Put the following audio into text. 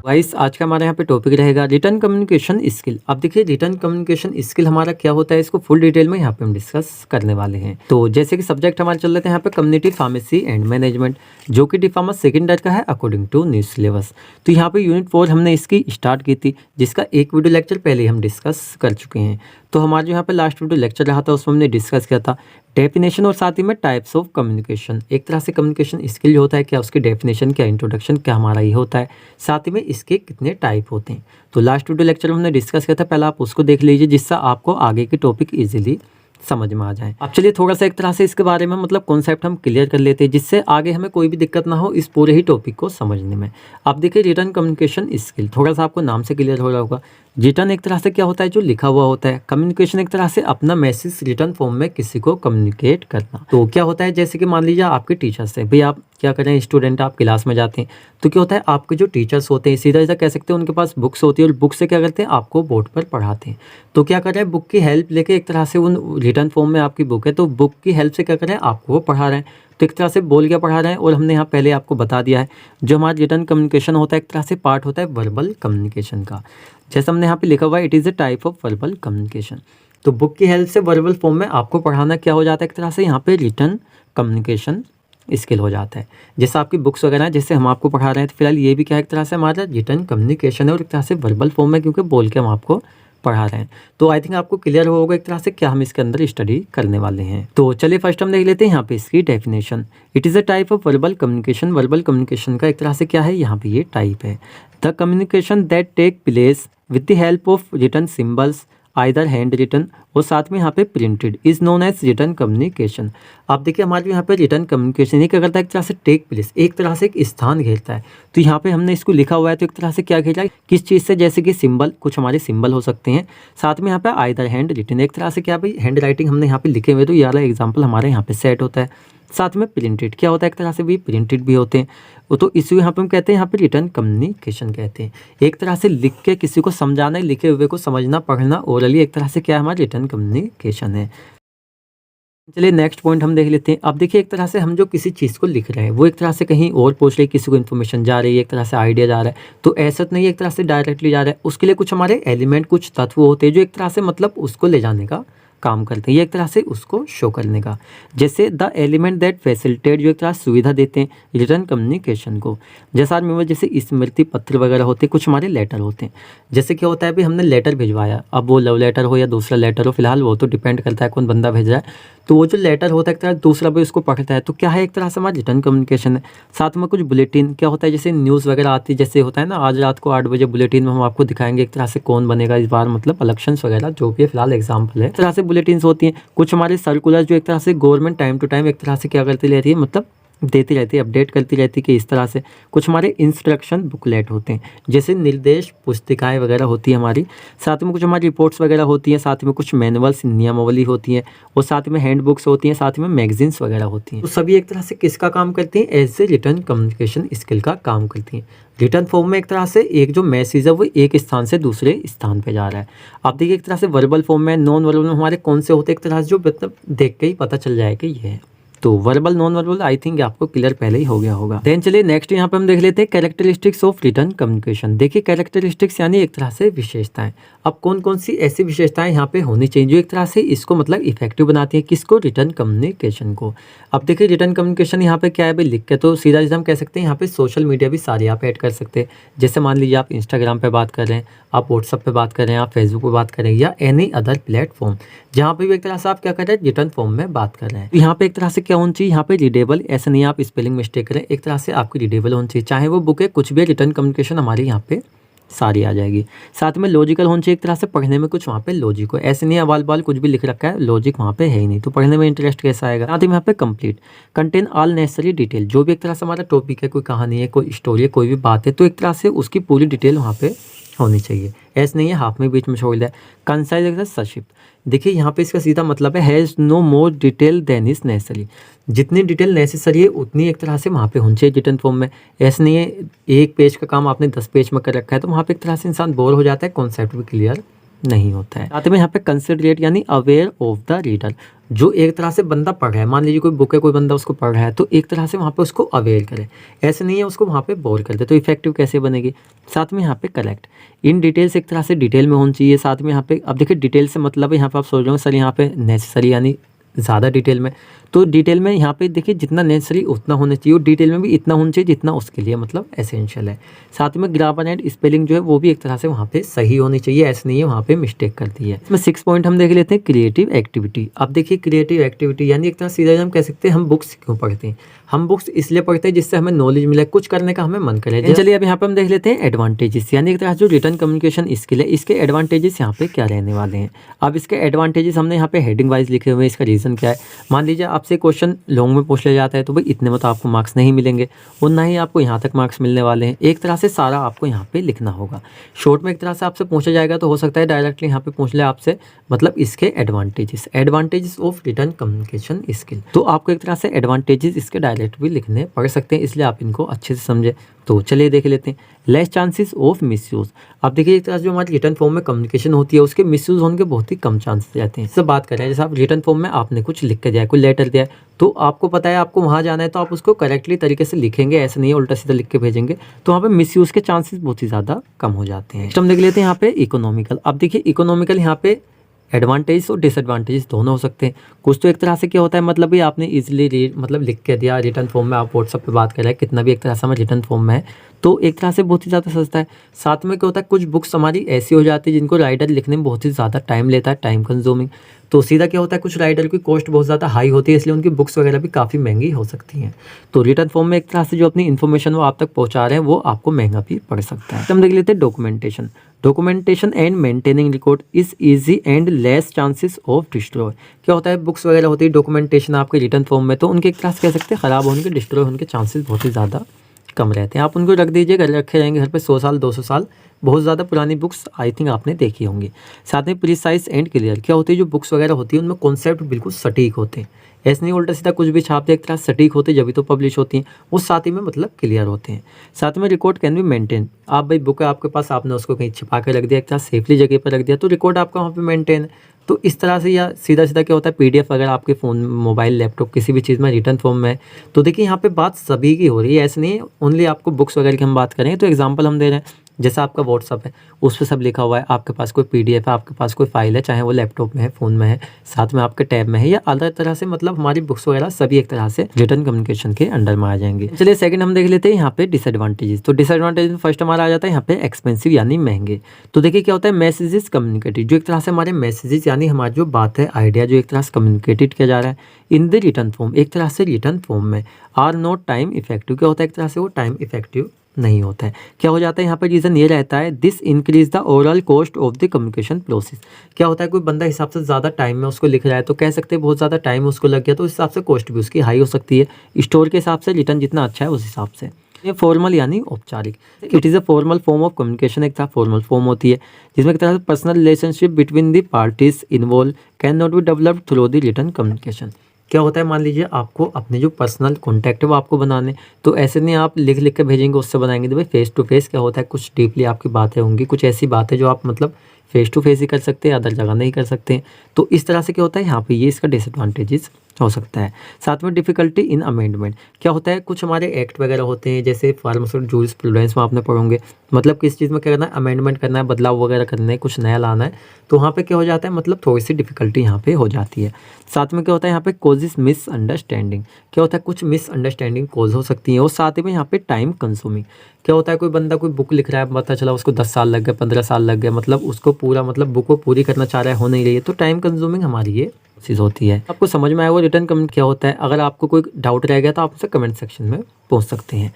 Guys आज का हमारे यहाँ पे टॉपिक रहेगा रिटन कम्युनिकेशन स्किल। अब देखिए रिटन कम्युनिकेशन स्किल हमारा क्या होता है, इसको फुल डिटेल में यहाँ पे हम डिस्कस करने वाले हैं। तो जैसे कि सब्जेक्ट हमारे चल रहे थे यहाँ पे कम्युनिटी फार्मेसी एंड मैनेजमेंट, जो कि डिप्लोमा सेकंड ईयर का है अकॉर्डिंग टू न्यू सिलेबस। तो यहाँ पे यूनिट 4 हमने इसकी स्टार्ट की थी, जिसका एक वीडियो लेक्चर पहले हम डिस्कस कर चुके हैं। तो हमारा जो यहाँ पे लास्ट वीडियो लेक्चर रहा था उसमें हमने डिस्कस किया था डेफिनेशन और साथ ही में टाइप्स ऑफ कम्युनिकेशन। एक तरह से कम्युनिकेशन स्किल जो होता है, क्या उसकी डेफिनेशन, क्या इंट्रोडक्शन, क्या हमारा ये होता है, साथ ही में इसके कितने टाइप होते हैं। तो लास्ट वीडियो लेक्चर में हमने डिस्कस किया था, पहले आप उसको देख लीजिए जिससे आपको आगे के टॉपिक इजीली समझ में आ जाए। अब चलिए थोड़ा सा एक तरह से इसके बारे में मतलब कॉन्सेप्ट हम क्लियर कर लेते हैं, जिससे आगे हमें कोई भी दिक्कत ना हो इस पूरे ही टॉपिक को समझने में। आप देखिए रिटन कम्युनिकेशन स्किल थोड़ा सा आपको नाम से क्लियर हो रहा होगा। रिटन एक तरह से क्या होता है, जो लिखा हुआ होता है। कम्युनिकेशन एक तरह से अपना मैसेज रिटन फॉर्म में किसी को कम्युनिकेट करना। तो क्या होता है, जैसे कि मान लीजिए आपके टीचर्स है, भाई आप क्या करें, स्टूडेंट आप क्लास में जाते हैं, तो क्या होता है आपके जो टीचर्स होते हैं सीधा सीधा कह सकते हैं उनके पास बुक्स होती है और बुक से क्या करते हैं आपको बोर्ड पर पढ़ाते हैं। तो क्या कर रहे हैं, बुक की हेल्प लेके एक तरह से उन रिटन फॉर्म में आपकी बुक है तो बुक की हेल्प से क्या कर रहे हैं आपको वो पढ़ा रहे हैं। तो एक तरह से बोल के पढ़ा रहे हैं। और हमने यहाँ पहले आपको बता दिया है जो हमारा रिटन कम्युनिकेशन होता है एक तरह से पार्ट होता है वर्बल कम्युनिकेशन का। जैसे हमने यहाँ पे लिखा हुआ है it is a type of verbal communication. तो बुक की हेल्प से वर्बल फॉर्म में आपको पढ़ाना क्या हो जाता है, एक तरह से यहाँ पे रिटन कम्युनिकेशन स्किल हो जाता है। जैसे आपकी बुक्स वगैरह हैं, जैसे हम आपको पढ़ा रहे हैं, तो फिलहाल ये भी क्या है, एक तरह से हमारा रिटन कम्युनिकेशन है और एक तरह से वर्बल फॉर्म में क्योंकि बोल के हम आपको पढ़ा रहे हैं। तो आई थिंक आपको क्लियर होगा एक तरह से क्या हम इसके अंदर स्टडी करने वाले हैं। तो चलिए फर्स्ट हम देख लेते हैं यहाँ पे इसकी definition. It is a type of verbal communication. Verbal communication का एक तरह से क्या है, यहाँ पे ये टाइप है the communication that take place with the help of written symbols either hand written और साथ में यहाँ पे printed is known as written communication. आप देखिए हमारे यहाँ पे रिटन कम्युनिकेशन ये क्या करता है, एक तरह से टेक प्लेस, एक तरह से एक स्थान घेरता है। तो यहाँ पे हमने इसको लिखा हुआ है, तो एक तरह से क्या घेरा है, किस चीज़ से, जैसे कि सिंबल, कुछ हमारे सिंबल हो सकते हैं। साथ में यहाँ पे आइदर हैंड रिटन, एक तरह से क्या भाई हैंड राइटिंग हमने यहाँ पे लिखे हुए, तो ये वाला एग्जाम्पल हमारे यहाँ पे सेट होता है। साथ में प्रिंटेड क्या होता है, एक तरह से भी प्रिंटेड भी होते हैं। वो तो इसी यहाँ पे हम कहते हैं, यहाँ पे रिटन कम्युनिकेशन कहते हैं। एक तरह से लिख के किसी को समझाना, लिखे हुए को समझना, पढ़ना ओरली, एक तरह से क्या है हमारा रिटन कम्युनिकेशन है। चलिए नेक्स्ट पॉइंट हम देख लेते हैं। अब देखिए एक तरह से हम जो किसी चीज़ को लिख रहे हैं वो एक तरह से कहीं और पूछ रहे हैं, किसी को इन्फॉर्मेशन जा रही है, एक तरह से आइडिया जा रहा है, तो ऐसा तो नहीं है एक तरह से डायरेक्टली जा रहा है। उसके लिए कुछ हमारे एलिमेंट, कुछ तत्व होते हैं जो एक तरह से मतलब उसको ले जाने का काम करते हैं, ये एक तरह से उसको शो करने का। जैसे द एलिमेंट दैट फैसिलिटेट, जो एक तरह सुविधा देते हैं रिटन कम्युनिकेशन को। जैसा आदमी जैसे स्मृति पत्र वगैरह होते हैं, कुछ हमारे लेटर होते हैं। जैसे क्या होता है भी हमने लेटर भिजवाया, अब वो लव लेटर हो या दूसरा लेटर हो, फिलहाल वो तो डिपेंड करता है कौन बंदा भेज रहा है। तो वो जो लेटर होता है एक तरह दूसरा भी उसको पढ़ता है, तो क्या है एक तरह से हमारा रिटन कम्युनिकेशन है। साथ में कुछ बुलेटिन क्या होता है, जैसे न्यूज़ वगैरह आती है, जैसे होता है ना आज रात को 8 बजे बुलेटिन में हम आपको दिखाएंगे एक तरह से कौन बनेगा इस बार, मतलब इलेक्शंस वगैरह जो भी फिलहाल एग्जाम्पल है, इस तरह से बुलेटिन होती हैं। कुछ हमारे सर्कुलर जो एक तरह से गवर्नमेंट टाइम टू टाइम एक तरह से क्या करती रहती है, मतलब देती रहती है, अपडेट करती रहती है कि इस तरह से। कुछ हमारे इंस्ट्रक्शन बुकलेट होते हैं, जैसे निर्देश पुस्तिकाएं वगैरह होती है हमारी। साथ में कुछ हमारी रिपोर्ट्स वगैरह होती हैं, साथ में कुछ मैनुअल्स, नियमावली होती हैं, और साथ में हैंड बुक्स होती हैं, साथ में मैगजीन्स वगैरह होती हैं। तो सभी एक तरह से किसका काम करती हैं, as a written communication skill का काम करती हैं। रिटर्न फॉर्म में एक तरह से एक जो मैसेज है वो एक स्थान से दूसरे स्थान पे जा रहा है। आप देखिए एक तरह से वर्बल फॉर्म में, नॉन वर्बल में हमारे कौन से होते हैं, एक तरह से जो मतलब देख के ही पता चल जाए कि ये है। तो verbal non verbal I think आपको क्लियर पहले ही हो गया होगा। देन चलिए नेक्स्ट यहाँ पे हम देख लेते हैं कैरेक्टरिस्टिक्स ऑफ रिटन कम्युनिकेशन। देखिए कैरेक्टरिस्टिक्स यानी एक तरह से विशेषताएं। अब कौन कौन सी ऐसी विशेषताएं यहाँ पे होनी चाहिए जो एक तरह से इसको मतलब इफेक्टिव बनाती है, किसको, रिटन कम्युनिकेशन को। अब देखिए रिटन कम्युनिकेशन यहाँ पे क्या है भाई, लिख के तो सीधा सीधा हम कह सकते हैं यहाँ पे सोशल मीडिया भी सारे आप ऐड कर सकते हैं। जैसे मान लीजिए आप इंस्टाग्राम पे बात कर रहे हैं, आप व्हाट्सअप पे बात कर रहे हैं, आप फेसबुक पे बात कर रहे हैं, या एनी अदर प्लेटफॉर्म जहाँ पे भी एक तरह से आप क्या कर रहे हैं, रिटन फॉर्म में बात कर रहे हैं। तो यहाँ पे एक तरह से क्या होना चाहिए, यहाँ पे रीडेबल, ऐसा नहीं आप स्पेलिंग मिस्टेक करें, एक तरह से आपकी रीडेबल होनी चाहिए, चाहे वो बुक है कुछ भी, रिटन कम्युनिकेशन हमारे यहाँ पे सारी आ जाएगी। साथ में लॉजिकल होना चाहिए, एक तरह से पढ़ने में कुछ वहाँ पे लॉजिक हो, ऐसे नहीं अवाल बाल कुछ भी लिख रखा है, लॉजिक वहाँ पे है ही नहीं, तो पढ़ने में इंटरेस्ट कैसा आएगा। साथ ही यहाँ पे complete, contain all necessary detail, जो भी एक तरह से हमारा टॉपिक है, कोई कहानी है, कोई स्टोरी है, कोई भी बात है, तो एक तरह से उसकी पूरी डिटेल वहाँ पे होनी चाहिए, ऐसे नहीं है हाफ में बीच में छोड़ दिया। कंसाइज संक्षिप्त, देखिए यहाँ पे इसका सीधा मतलब है has no more detail than is necessary, जितनी डिटेल नेसेसरी है उतनी एक तरह से वहाँ पे होनी चाहिए रिटन फॉर्म में। ऐसे नहीं है एक पेज का काम आपने 10 पेज में कर रखा है, तो वहाँ पे एक तरह से इंसान बोर हो जाता है, कॉन्सेप्ट भी क्लियर नहीं होता है। साथ में यहाँ पे कंसिडरेट यानी अवेयर ऑफ द रीडर, जो एक तरह से बंदा पढ़ रहा है, मान लीजिए कोई बुक है, कोई बंदा उसको पढ़ रहा है, तो एक तरह से वहाँ पे उसको अवेयर करे, ऐसे नहीं है उसको वहाँ पे बोर कर दे। तो इफेक्टिव कैसे बनेगी? साथ में यहाँ पे करेक्ट, इन डिटेल्स एक तरह से डिटेल में होनी चाहिए। साथ में यहाँ पे अब देखिए डिटेल से मतलब यहाँ पे आप सोच रहे हो सर यहाँ पे नेसेसरी यानी ज़्यादा डिटेल में, तो डिटेल में यहाँ पे देखिए जितना नेसेसरी उतना होना चाहिए, और डिटेल में भी इतना होना चाहिए जितना उसके लिए मतलब एसेंशियल है। साथ में ग्रामर एंड स्पेलिंग जो है वो भी एक तरह से वहाँ पे सही होनी चाहिए, ऐसे नहीं है वहाँ पे मिस्टेक कर दी है। इसमें 6 पॉइंट हम देख लेते हैं, क्रिएटिव एक्टिविटी। अब देखिए क्रिएटिव एक्टिविटी यानी एक तरह सीधा हम कह सकते हैं हम बुक्स क्यों पढ़ते हैं? हम बुक्स इसलिए पढ़ते हैं जिससे हमें नॉलेज मिले, कुछ करने का हमें मन करे। चलिए अब यहाँ पे हम देख लेते हैं एडवांटेजेस, यानी एक तरह जो रिटर्न कम्युनिकेशन स्किल है इसके एडवांटेजेस यहाँ पे क्या रहने वाले हैं। अब इसके एडवांटेजेस हमने यहाँ पे हेडिंग वाइज लिखे हुए हैं, इसका रीज़न क्या है। मान लीजिए आपसे क्वेश्चन लॉन्ग में पूछ लिया जाता है तो भाई इतने में तो आपको मार्क्स नहीं मिलेंगे, और ना ही आपको यहाँ तक मार्क्स मिलने वाले हैं। एक तरह से सारा आपको यहाँ पे लिखना होगा। शॉर्ट में एक तरह से आपसे पूछा जाएगा तो हो सकता है डायरेक्टली यहाँ पे पूछ ले आपसे, मतलब इसके advantages of return communication skill. तो आपको एक तरह से एडवांटेजेस इसके डायरेक्ट भी लिखने पड़ सकते हैं, इसलिए आप इनको अच्छे से समझे। तो चलिए देख लेते हैं, लेस चांसेस ऑफ मिसयूज। अब देखिए एक तरह से जो हमारी रिटर्न फॉर्म में कम्युनिकेशन होती है उसके मिसयूज होने के बहुत ही कम चांसेस रहते हैं। इससे बात करें जैसे आप रिटर्न फॉर्म में आपने कुछ लिख के दिया है, कोई लेटर दिया है, तो आपको पता है आपको वहाँ जाना है तो आप उसको करेक्टली तरीके से लिखेंगे, ऐसे नहीं है उल्टा सीधा लिख के भेजेंगे, तो वहाँ पे मिसयूज के चांसेस बहुत ही ज़्यादा कम हो जाते हैं। नेक्स्ट हम देख लेते हैं यहाँ पे इकोनॉमिकल। अब देखिए इकोनॉमिकल यहाँ पे एडवांटेज और डिसएडवांटेजेस दोनों हो सकते हैं। कुछ तो एक तरह से क्या होता है मतलब भी आपने इजीली मतलब लिख के दिया रिटर्न फॉर्म में, आप व्हाट्सअप पे बात कर रहे हैं, कितना भी एक तरह से हमारे रिटर्न फॉर्म में है तो एक तरह से बहुत ही ज़्यादा सस्ता है। साथ में क्या होता है कुछ बुक्स हमारी ऐसी हो जाती है जिनको राइटर लिखने में बहुत ही ज़्यादा टाइम लेता है, टाइम कंज्यूमिंग। तो सीधा क्या होता है कुछ राइटर की कॉस्ट बहुत ज़्यादा हाई होती है, इसलिए उनकी बुक्स वगैरह भी काफ़ी महंगी हो सकती हैं। तो रिटर्न फॉर्म में एक तरह से जो अपनी इन्फॉर्मेशन वो आप तक पहुँचा रहे हैं वो आपको महंगा भी पड़ सकता है। हम देख लेते हैं documentation and maintaining record is easy and less chances of destroy. क्या होता है बुक्स वगैरह होती है डॉक्यूमेंटेशन आपके रिटर्न फॉर्म में, तो उनके एक तरह से कह सकते हैं ख़राब होने के, डिस्ट्रॉय होने के चांसेस बहुत ही ज़्यादा कम रहते हैं। आप उनको रख दीजिए, घर रखे रहेंगे घर पे 100 साल 200 साल, बहुत ज़्यादा पुरानी बुक्स आई थिंक आपने देखी होंगी। साथ में प्रिसाइज एंड क्लियर। क्या होती है जो बुक्स वगैरह होती है उनमें कॉन्सेप्ट बिल्कुल सटीक होते हैं, ऐसे नहीं उल्टा सीधा कुछ भी छाप दे, एक तरह सटीक होते जब भी तो पब्लिश होती हैं, उस साथ ही में मतलब क्लियर होते हैं। साथ में रिकॉर्ड कैन बी मेंटेन। आप भाई बुक है आपके पास, आपने उसको कहीं छिपा के रख दिया, एक तरह सेफली जगह पर रख दिया, तो रिकॉर्ड आपका वहाँ पे मेंटेन है। तो इस तरह से या सीधा सीधा क्या होता है पीडीएफ अगर आपके फ़ोन मोबाइल लैपटॉप किसी भी चीज़ में रिटर्न फॉर्म में है तो देखिए यहाँ पे बात सभी की हो रही है, ऐसे नहीं है ओनली आपको बुक्स वगैरह की हम बात करें। तो एग्जांपल हम दे रहे हैं जैसा आपका व्हाट्सअप है उस पर सब लिखा हुआ है, आपके पास कोई पीडीएफ है, आपके पास कोई फाइल है, चाहे वो लैपटॉप में है, फ़ोन में है, साथ में आपके टैब में है, या अलग तरह से मतलब हमारी बुक्स वगैरह सभी एक तरह से रिटर्न कम्युनिकेशन के अंडर में आ जाएंगे। चलिए सेकंड हम देख लेते हैं यहाँ पे डिसएडवांटेजेस। तो डिसएडवांटेज फर्स्ट हमारा आ जाता है यहाँ पे एक्सपेंसिव यानी महंगे। तो देखिए क्या होता है मैसेजेस कम्युनिकेटेड, जो एक तरह से हमारे मैसेजेस यानी हमारी जो बात है आइडिया जो एक तरह से कम्युनिकेटेड किया जा रहा है इन द रिटर्न फॉर्म, एक तरह से रिटर्न फॉर्म में आर नॉट टाइम इफेक्टिव। क्या होता है एक तरह से वो टाइम इफेक्टिव नहीं होता है। क्या हो जाता है यहाँ पर रीज़न ये रहता है this increase the overall cost of the communication process. क्या होता है कोई बंदा हिसाब से ज़्यादा टाइम में उसको लिख रहा है तो कह सकते हैं बहुत ज़्यादा टाइम उसको लग गया, तो उस हिसाब से कॉस्ट भी उसकी हाई हो सकती है। स्टोर के हिसाब से रिटर्न जितना अच्छा है उस हिसाब से। ये फॉर्मल यानी औपचारिक, it is a formal form of communication, एक तरह फॉर्मल फॉर्म होती है जिसमें एक तरह से personal relationship between the parties involve can not be developed through the return communication. क्या होता है मान लीजिए आपको अपने जो पर्सनल कॉन्टैक्ट है वो आपको बनाने, तो ऐसे नहीं आप लिख लिख के भेजेंगे उससे बनाएंगे। तो भाई फेस टू फेस क्या होता है कुछ डीपली आपकी बातें होंगी, कुछ ऐसी बातें जो आप मतलब फेस टू फेस ही कर सकते हैं, अदर जगह नहीं कर सकते। तो इस तरह से क्या होता है यहाँ पे ये इसका डिसएडवांटेजेस हो सकता है। साथ में डिफ़िकल्टी इन अमेंडमेंट। क्या होता है कुछ हमारे एक्ट वगैरह होते हैं जैसे फार्मास्यूटिकल जूरिस्प्रूडेंस में आपने पढ़ोगे, मतलब किस चीज़ में क्या करना है अमेंडमेंट करना है, बदलाव वगैरह करना है, कुछ नया लाना है, तो वहाँ पे क्या हो जाता है मतलब थोड़ी सी डिफ़िकल्टी यहाँ पे हो जाती है। साथ में क्या होता है यहाँ पे कॉजेस मिसअंडरस्टैंडिंग। क्या होता है कुछ मिसअंडरस्टैंडिंग कॉज हो सकती है, और साथ ही में यहाँ पे टाइम कंज्यूमिंग। क्या होता है कोई बंदा कोई बुक लिख रहा है, पता चला उसको 10 साल लग गए, 15 साल लग गए, मतलब उसको पूरा मतलब बुक को पूरी करना चाह रहा है, हो नहीं रही है, तो टाइम कंज्यूमिंग हमारी ये चीज़ होती है। आपको समझ में आया वो रिटर्न कमेंट क्या होता है? अगर आपको कोई डाउट रह गया तो आप उसे कमेंट सेक्शन में पूछ सकते हैं।